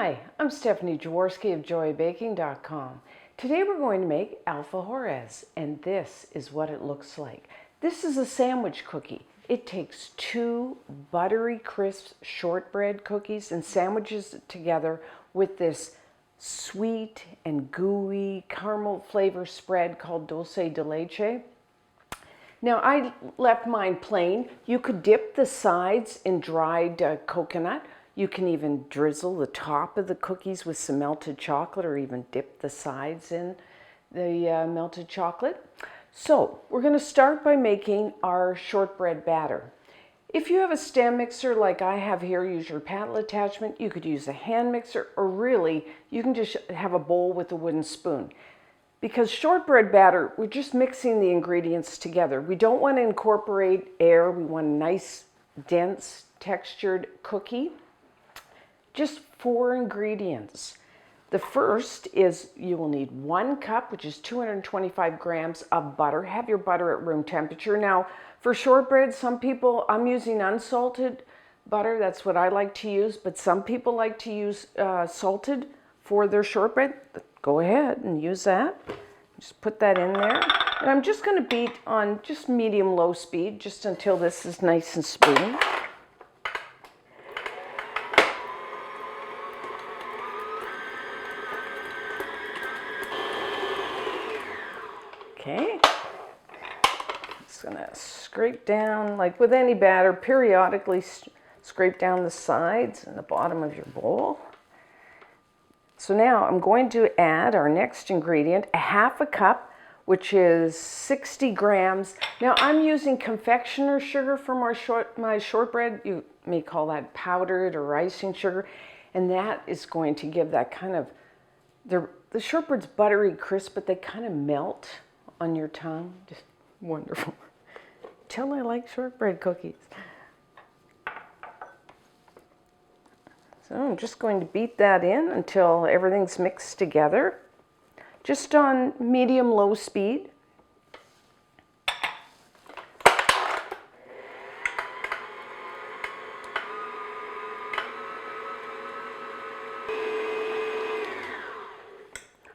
Hi, I'm Stephanie Jaworski of joybaking.com. Today we're going to make alfajores, and this is what it looks like. This is a sandwich cookie. It takes 2 buttery crisp shortbread cookies and sandwiches it together with this sweet and gooey caramel flavor spread called dulce de leche. Now I left mine plain. You could dip the sides in dried coconut. You can even drizzle the top of the cookies with some melted chocolate, or even dip the sides in the melted chocolate. So we're going to start by making our shortbread batter. If you have a stand mixer like I have here, use your paddle attachment. You could use a hand mixer, or really you can just have a bowl with a wooden spoon. Because shortbread batter, we're just mixing the ingredients together. We don't want to incorporate air. We want a nice, dense, textured cookie. Just 4 ingredients. The first is you will need 1 cup, which is 225 grams of butter. Have your butter at room temperature. Now, for shortbread, some people, I'm using unsalted butter. That's what I like to use. But some people like to use salted for their shortbread. Go ahead and use that. Just put that in there. And I'm just going to beat on just medium-low speed, just until this is nice and smooth. Okay, just gonna scrape down, like with any batter, periodically scrape down the sides and the bottom of your bowl. So now I'm going to add our next ingredient, a 1/2 cup, which is 60 grams. Now I'm using confectioner sugar for my shortbread. You may call that powdered or icing sugar. And that is going to give that kind of, the shortbread's buttery crisp, but they kind of melt on your tongue. Just wonderful. Tell I like shortbread cookies. So I'm just going to beat that in until everything's mixed together. Just on medium-low speed.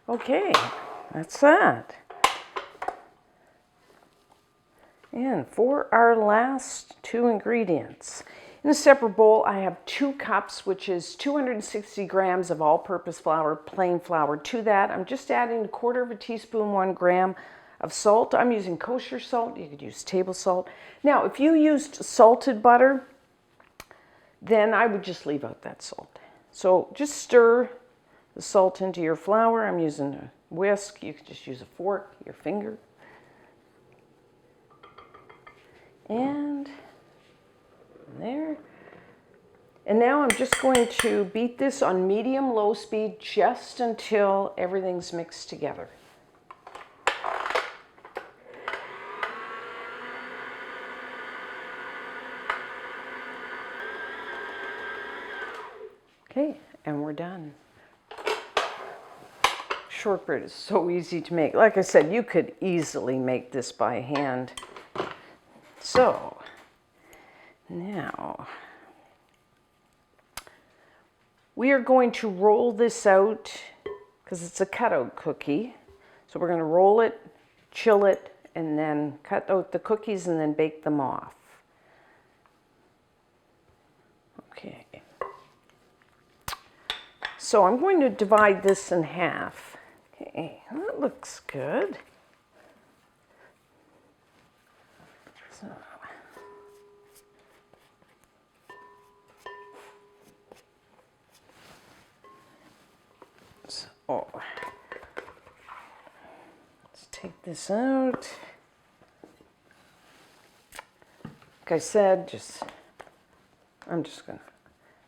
Okay, that's that. And for our last 2 ingredients, in a separate bowl, I have 2 cups, which is 260 grams of all-purpose flour, plain flour. To that, I'm just adding 1/4 teaspoon, 1 gram of salt. I'm using kosher salt. You could use table salt. Now, if you used salted butter, then I would just leave out that salt. So just stir the salt into your flour. I'm using a whisk. You could just use a fork, your finger. And there. And now I'm just going to beat this on medium-low speed just until everything's mixed together. Okay, and we're done. Shortbread is so easy to make. Like I said, you could easily make this by hand. So, now, we are going to roll this out, because it's a cutout cookie. So we're going to roll it, chill it, and then cut out the cookies and then bake them off. Okay. So I'm going to divide this in half. Okay, that looks good. So, let's take this out. Like I said, I'm just gonna,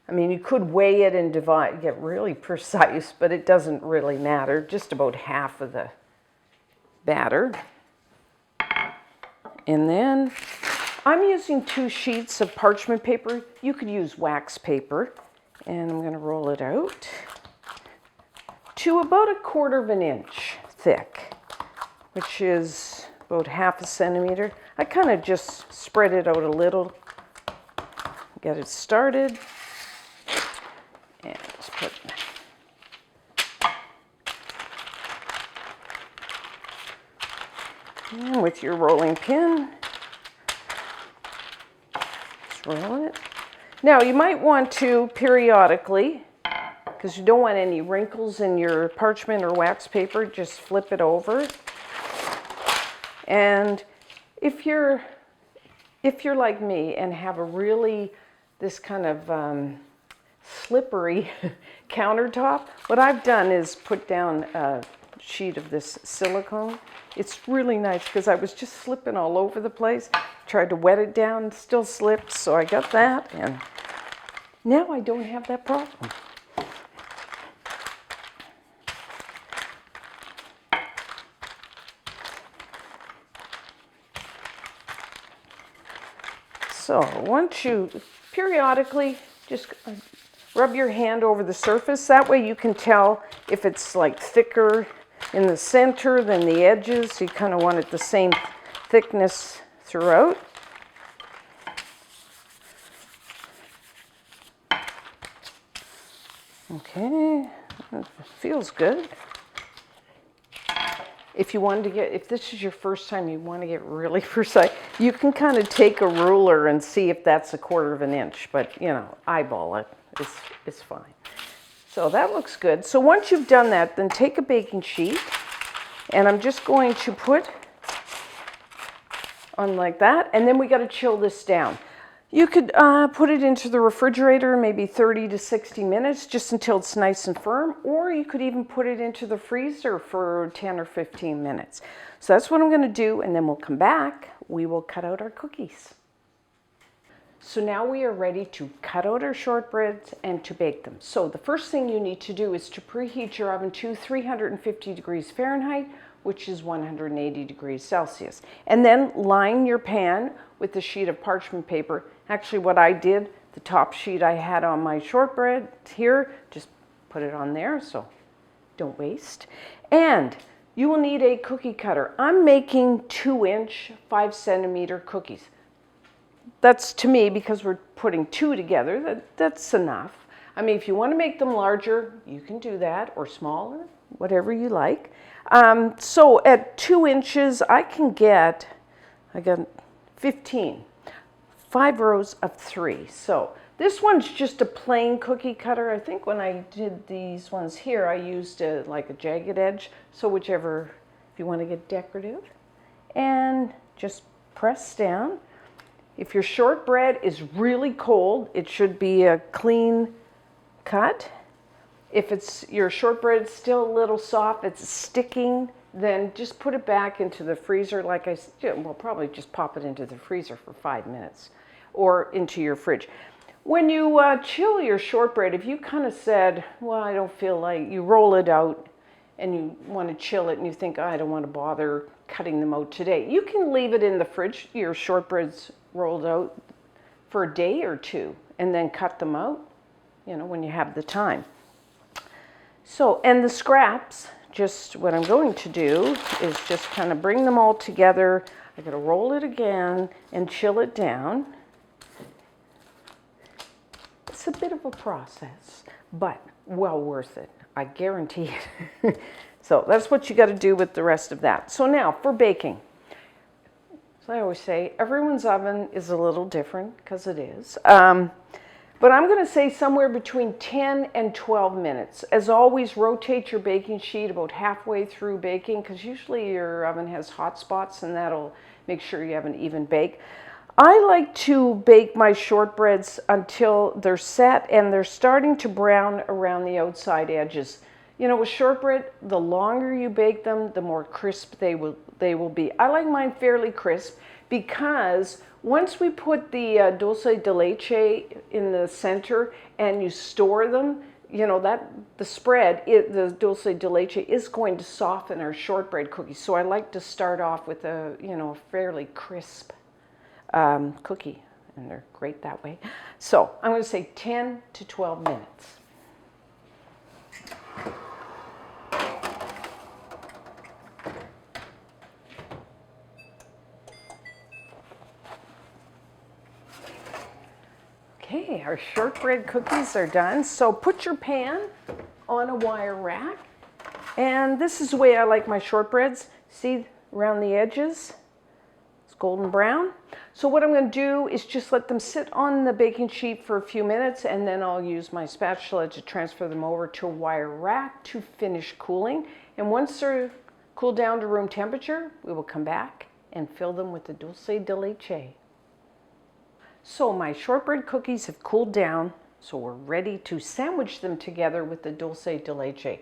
I mean, you could weigh it and divide, get really precise, but it doesn't really matter. Just about half of the batter. And then I'm using 2 sheets of parchment paper. You could use wax paper. And I'm going to roll it out to about 1/4 inch thick, which is about 1/2 centimeter. I kind of just spread it out a little, get it started, and just put And with your rolling pin, just roll it. Now you might want to periodically, because you don't want any wrinkles in your parchment or wax paper, just flip it over. And if you're like me and have a really, this kind of slippery countertop, what I've done is put down a sheet of this silicone. It's really nice because I was just slipping all over the place. Tried to wet it down, still slipped, so I got that, and now I don't have that problem. So once you periodically just rub your hand over the surface, that way you can tell if it's like thicker in the center than the edges. You kind of want it the same thickness throughout. Okay, that feels good. If you wanted to get, if this is your first time, you want to get really precise, you can kind of take a ruler and see if that's 1/4 of an inch, but you know, eyeball it, it's fine. So that looks good. So once you've done that, then take a baking sheet, and I'm just going to put on like that, and then we got to chill this down. You could put it into the refrigerator maybe 30 to 60 minutes just until it's nice and firm, or you could even put it into the freezer for 10 or 15 minutes. So that's what I'm going to do, and then we'll come back. We will cut out our cookies. So now we are ready to cut out our shortbreads and to bake them. So the first thing you need to do is to preheat your oven to 350 degrees Fahrenheit, which is 180 degrees Celsius. And then line your pan with a sheet of parchment paper. Actually, what I did, the top sheet I had on my shortbread here, just put it on there, so don't waste. And you will need a cookie cutter. I'm making 2-inch, 5-centimeter cookies. That's, to me, because we're putting 2 together, that's enough. I mean, if you want to make them larger, you can do that, or smaller, whatever you like. So at 2 inches, I got 15, 5 rows of 3. So this one's just a plain cookie cutter. I think when I did these ones here, I used like a jagged edge. So whichever, if you want to get decorative. And just press down. If your shortbread is really cold, it should be a clean cut. If your shortbread is still a little soft, it's sticking, then just put it back into the freezer. Like I said, well, probably just pop it into the freezer for 5 minutes or into your fridge. When you chill your shortbread, if you kind of said, well, I don't feel like, you roll it out and you want to chill it and you think, oh, I don't want to bother cutting them out today, you can leave it in the fridge, your shortbread's rolled out, for a day or 2, and then cut them out, you know, when you have the time. So, and the scraps, just what I'm going to do is just kind of bring them all together. I'm going to roll it again and chill it down. It's a bit of a process, but well worth it. I guarantee it. So that's what you got to do with the rest of that. So now for baking. So I always say everyone's oven is a little different, because it is. But I'm going to say somewhere between 10 and 12 minutes. As always, rotate your baking sheet about halfway through baking, because usually your oven has hot spots and that'll make sure you have an even bake. I like to bake my shortbreads until they're set and they're starting to brown around the outside edges. You know, with shortbread, the longer you bake them, the more crisp they will be. I like mine fairly crisp because once we put the dulce de leche in the center and you store them, you know, that the spread, the dulce de leche is going to soften our shortbread cookies. So I like to start off with a, you know, fairly crisp cookie, and they're great that way. So I'm going to say 10 to 12 minutes. Okay, our shortbread cookies are done. So put your pan on a wire rack. And this is the way I like my shortbreads. See, around the edges. It's golden brown. So what I'm going to do is just let them sit on the baking sheet for a few minutes, and then I'll use my spatula to transfer them over to a wire rack to finish cooling. And once they're cooled down to room temperature, we will come back and fill them with the dulce de leche. So my shortbread cookies have cooled down, so we're ready to sandwich them together with the dulce de leche. If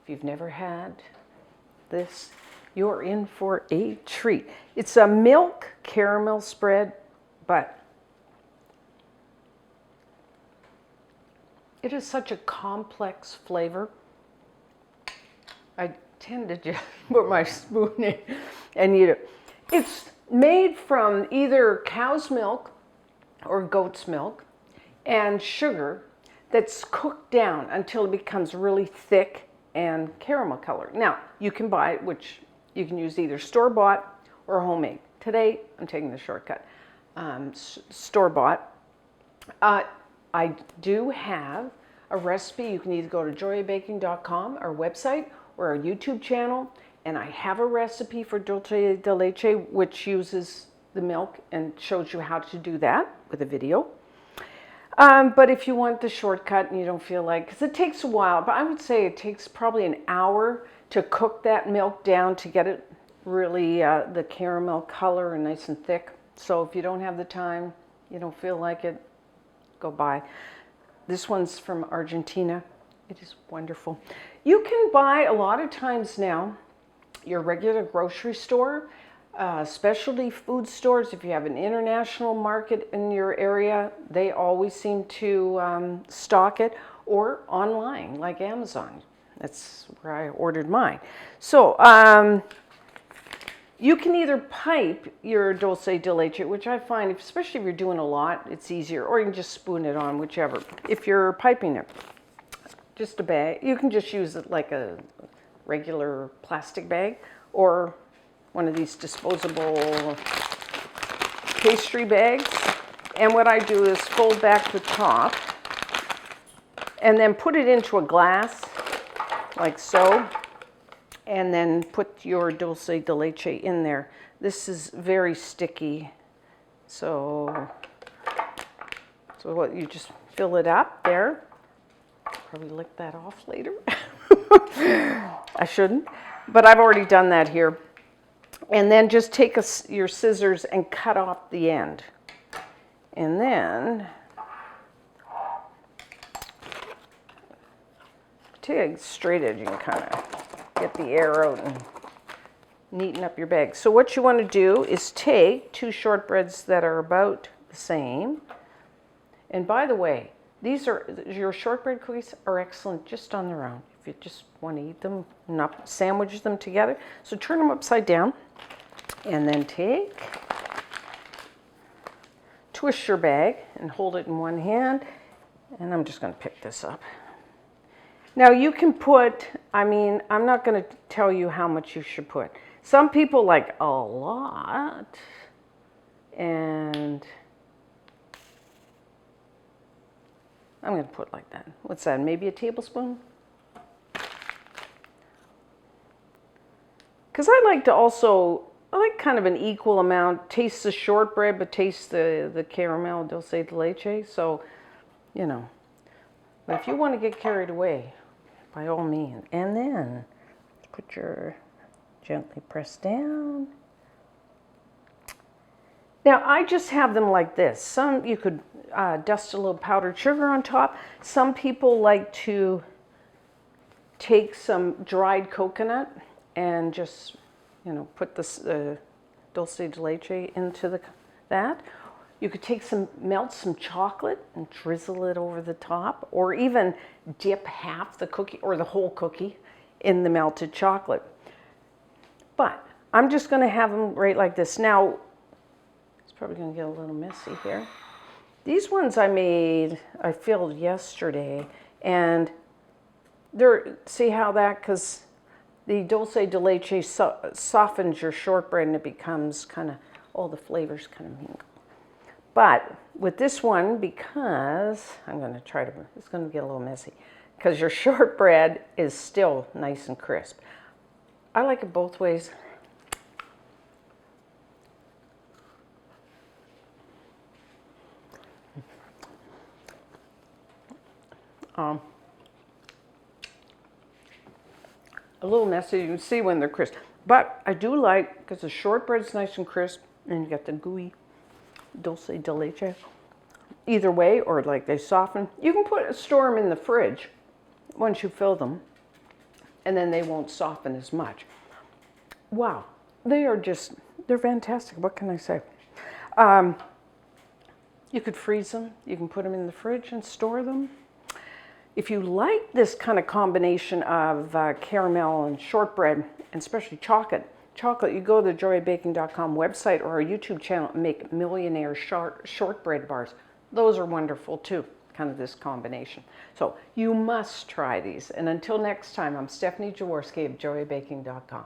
you've never had this, you're in for a treat. It's a milk caramel spread, but it is such a complex flavor. I tend to just put my spoon in and eat it. It's made from either cow's milk or goat's milk and sugar that's cooked down until it becomes really thick and caramel color. Now, you can buy it, which you can use either store-bought or homemade. Today, I'm taking the shortcut, store-bought. I do have a recipe. You can either go to joyabaking.com, our website, or our YouTube channel, and I have a recipe for dulce de leche, which uses the milk and shows you how to do that with a video. But if you want the shortcut and you don't feel like, because it takes a while, but I would say it takes probably an hour to cook that milk down to get it really the caramel color and nice and thick. So if you don't have the time, you don't feel like it, go buy. This one's from Argentina. It is wonderful. You can buy a lot of times now your regular grocery store, specialty food stores. If you have an international market in your area, they always seem to stock it, or online like Amazon. That's where I ordered mine. So you can either pipe your dulce de leche, which I find, especially if you're doing a lot, it's easier, or you can just spoon it on, whichever. If you're piping it, just a bag. You can just use it like a regular plastic bag, or one of these disposable pastry bags. And what I do is fold back the top and then put it into a glass like so, and then put your dulce de leche in there. This is very sticky, so what, you just fill it up there. Probably lick that off later. I shouldn't, but I've already done that here. And then just take your scissors and cut off the end. And then take a straight edge, you can kind of get the air out and neaten up your bag. So what you want to do is take two shortbreads that are about the same. And by the way, your shortbread cookies are excellent just on their own. If you just want to eat them, not sandwich them together. So turn them upside down and then twist your bag and hold it in one hand. And I'm just going to pick this up. Now you can put, I'm not going to tell you how much you should put. Some people like a lot, and I'm going to put like that. What's that, maybe a tablespoon? Because I like kind of an equal amount. Taste the shortbread, but taste the caramel dulce de leche. So, you know. But if you want to get carried away, by all means. And then put your, gently press down. Now I just have them like this. Some you could dust a little powdered sugar on top. Some people like to take some dried coconut and just, put this dulce de leche into that. You could melt some chocolate and drizzle it over the top, or even dip half the cookie or the whole cookie in the melted chocolate. But I'm just going to have them right like this. Now, it's probably going to get a little messy here. These ones I filled yesterday, and see how because the dulce de leche softens your shortbread and it becomes kind of, all the flavors kind of mingle. But with this one, because it's going to get a little messy, because your shortbread is still nice and crisp. I like it both ways. A little messy, you can see when they're crisp. But I do like, because the shortbread's nice and crisp, and you get the gooey dulce de leche. Either way, or like they soften. You can store them in the fridge once you fill them, and then they won't soften as much. Wow, they're fantastic. What can I say? You could freeze them. You can put them in the fridge and store them. If you like this kind of combination of caramel and shortbread, and especially chocolate, you go to the joyofbaking.com website or our YouTube channel and make millionaire shortbread bars. Those are wonderful too, kind of this combination. So you must try these. And until next time, I'm Stephanie Jaworski of joyofbaking.com.